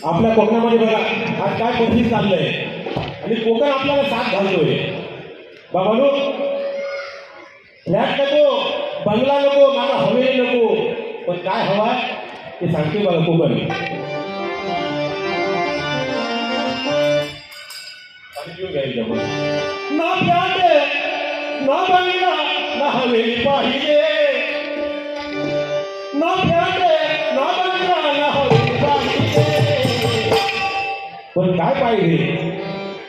आपल्या कोकणामध्ये बघा आज काय परिस्थिती चाललंय आणि कोकण आपल्याला साथ घालतोय. बाबांनो, फ्लॅट नको, बंगला नको, मला हवेली नको, पण काय हवा ते सांगते मला कोकण. ना फ्लॅट ना बंगला ना हवेली पाहिजे, ना फ्लॅट ना बंगला ना हवेली पाहिजे, पण काय पाहिजे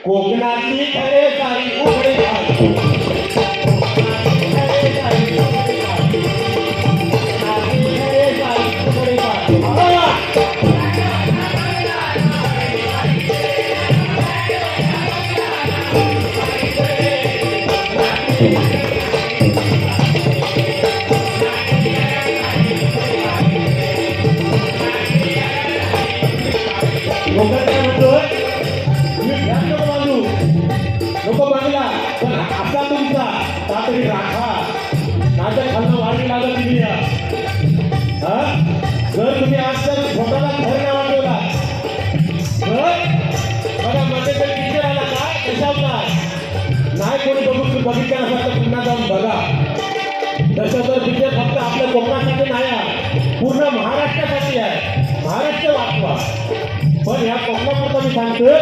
कोकणातली खरे सारी उघडे नको बांगला, पण असा तुमचा कातरी राखा नाच्या खालनं वाढी लागत तुम्ही. हा जर तुम्ही आज तर स्वतःला घर नाही वाढवला बघा मध्ये तर टीचर आला का कशात नाही कोणी बघितलं नसलं तर पुन्हा जाऊन बघा. तसं तर टीचर फक्त आपल्या कोकणासाठी नाही आहे, पूर्ण महाराष्ट्रासाठी आहे. महाराष्ट्र वाचवा, पण या कोकणापुरता मी सांगतोय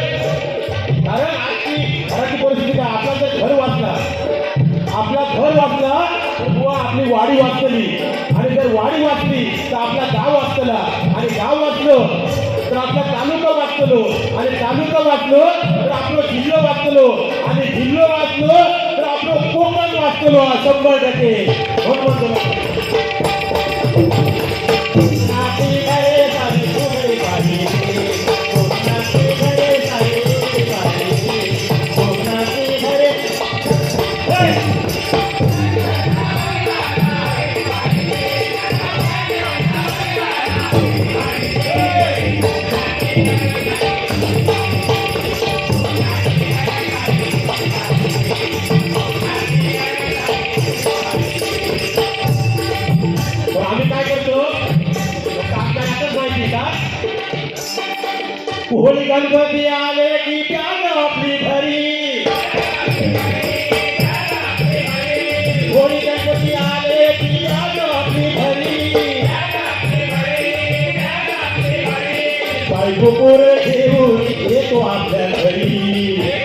कारण आजची घराची परिस्थिती काय, आपला जर घर वाचला, आपला घर वाचला तर बुवा आपली वाडी वाचली, आणि जर वाडी वाचली तर आपला गाव वाचला, आणि गाव वाचलं तर आपला तालुका वाचलो, आणि तालुका वाचलो तर आपलं जिल्हा वाचलो, आणि जिल्हा वाचलो तर आपलं कोकण वाचलो 100%. होळी गणपती आले की प्याग आपली घरी, होळी गणपती आले की प्याग आपली घरी, बायको पोरं घेऊन येतो आपल्या घरी.